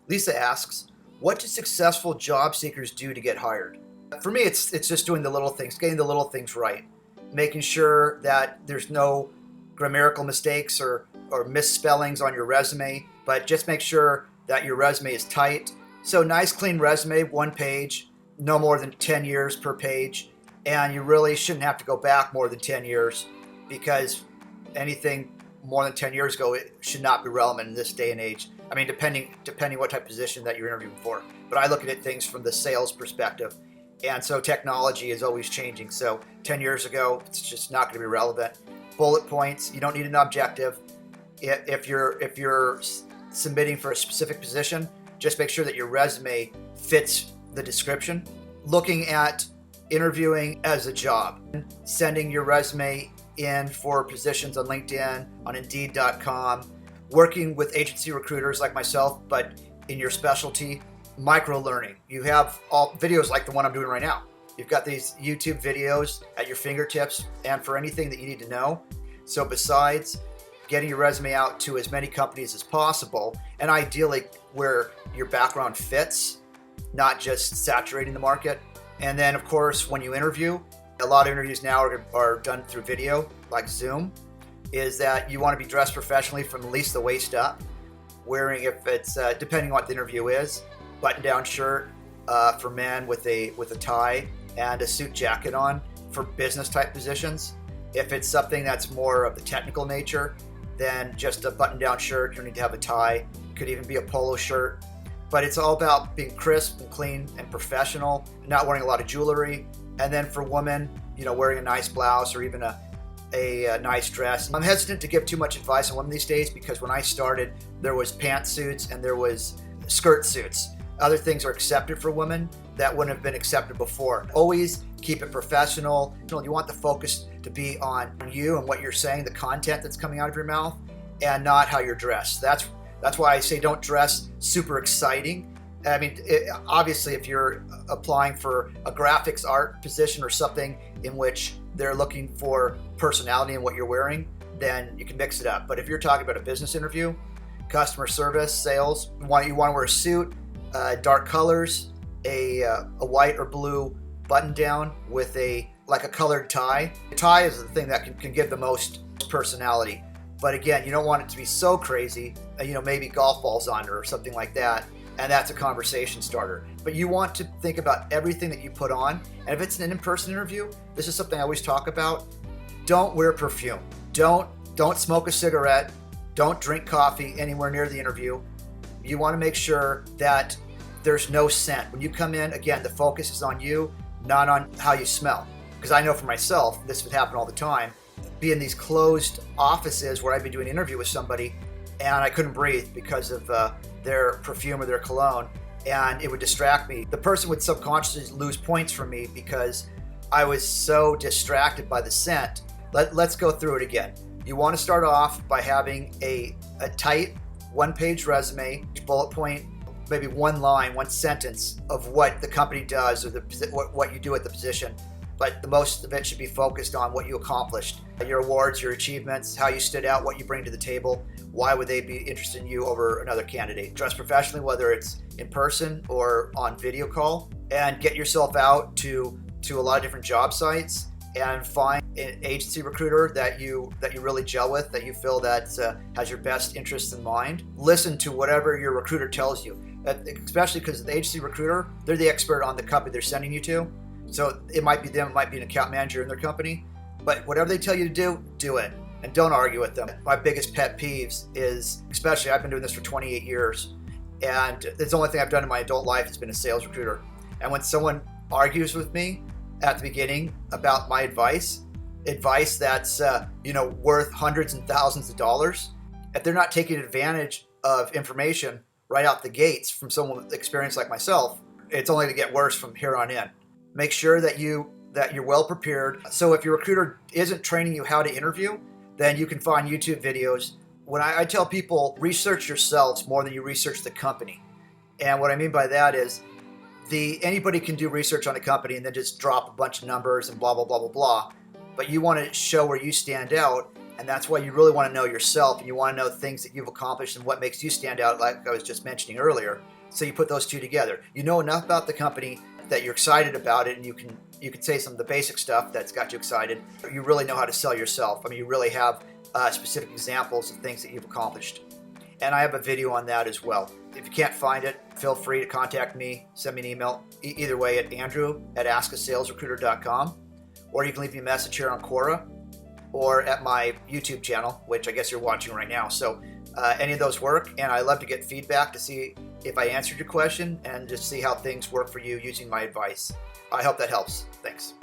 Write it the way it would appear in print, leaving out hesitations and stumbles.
Lisa asks, what do successful job seekers do to get hired? For me, it's just doing the little things, getting the little things right, making sure that there's no grammatical mistakes or misspellings on your resume, but just make sure that your resume is tight. So nice, clean resume, one page, no more than 10 years per page, and you really shouldn't have to go back more than 10 years because anything more than 10 years ago, it should not be relevant in this day and age. I mean, depending what type of position that you're interviewing for. But I look at it things from the sales perspective. And so technology is always changing. So 10 years ago, it's just not going to be relevant. Bullet points, you don't need an objective. If you're submitting for a specific position, just make sure that your resume fits the description. Looking at interviewing as a job, sending your resume in for positions on LinkedIn, on Indeed.com, working with agency recruiters like myself, but in your specialty, micro-learning. You have all videos like the one I'm doing right now. You've got these YouTube videos at your fingertips and for anything that you need to know. So besides getting your resume out to as many companies as possible, and ideally where your background fits, not just saturating the market. And then of course, when you interview, a lot of interviews now are done through video, like Zoom, is that you want to be dressed professionally from at least the waist up, wearing, if it's, depending on what the interview is, button-down shirt for men with a tie and a suit jacket on for business type positions. If it's something that's more of the technical nature, then just a button-down shirt. You don't need to have a tie. Could even be a polo shirt. But it's all about being crisp and clean and professional, not wearing a lot of jewelry. And then for women, wearing a nice blouse or even a nice dress. I'm hesitant to give too much advice on women these days because when I started, there was pantsuits and there was skirt suits. Other things are accepted for women that wouldn't have been accepted before. Always keep it professional. You want the focus to be on you and what you're saying, the content that's coming out of your mouth, and not how you're dressed. That's why I say don't dress super exciting. I mean, obviously, if you're applying for a graphics art position or something in which they're looking for personality in what you're wearing, then you can mix it up. But if you're talking about a business interview, customer service, sales, you want to wear a suit, dark colors, a white or blue button down with a colored tie. A tie is the thing that can give the most personality. But again, you don't want it to be so crazy, maybe golf balls on it or something like that. And that's a conversation starter. But you want to think about everything that you put on. And if it's an in-person interview, this is something I always talk about. Don't wear perfume. Don't smoke a cigarette. Don't drink coffee anywhere near the interview. You want to make sure that there's no scent. When you come in, again, the focus is on you, not on how you smell. Because I know for myself, this would happen all the time. Be in these closed offices where I'd be doing an interview with somebody and I couldn't breathe because of their perfume or their cologne, and it would distract me. The person would subconsciously lose points from me because I was so distracted by the scent. Let's go through it again. You want to start off by having a tight one-page resume, bullet point, maybe one line, one sentence of what the company does or what you do at the position. But the most of it should be focused on what you accomplished, your awards, your achievements, how you stood out, what you bring to the table. Why would they be interested in you over another candidate? Dress professionally, whether it's in person or on video call, and get yourself out to a lot of different job sites and find an agency recruiter that you really gel with, that you feel that has your best interests in mind. Listen to whatever your recruiter tells you, especially because the agency recruiter, they're the expert on the company they're sending you to. So it might be them, it might be an account manager in their company, but whatever they tell you to do, do it. And don't argue with them. My biggest pet peeves is, especially I've been doing this for 28 years, and it's the only thing I've done in my adult life has been a sales recruiter. And when someone argues with me at the beginning about my advice that's worth hundreds and thousands of dollars, if they're not taking advantage of information right out the gates from someone with experience like myself, it's only to get worse from here on in. Make sure that you're well prepared. So if your recruiter isn't training you how to interview, then you can find YouTube videos. When I tell people, research yourselves more than you research the company. And what I mean by that is anybody can do research on a company and then just drop a bunch of numbers and blah, blah, blah, blah, blah. But you want to show where you stand out. And that's why you really want to know yourself, and you want to know things that you've accomplished and what makes you stand out, like I was just mentioning earlier. So you put those two together. You know enough about the company that you're excited about it, and you can say some of the basic stuff that's got you excited. You really know how to sell yourself. I mean, you really have specific examples of things that you've accomplished. And I have a video on that as well. If you can't find it, feel free to contact me, send me an email, either way at andrew@askasalesrecruiter.com, or you can leave me a message here on Quora or at my YouTube channel, which I guess you're watching right now. So any of those work, and I love to get feedback to see if I answered your question and just see how things work for you using my advice. I hope that helps. Thanks.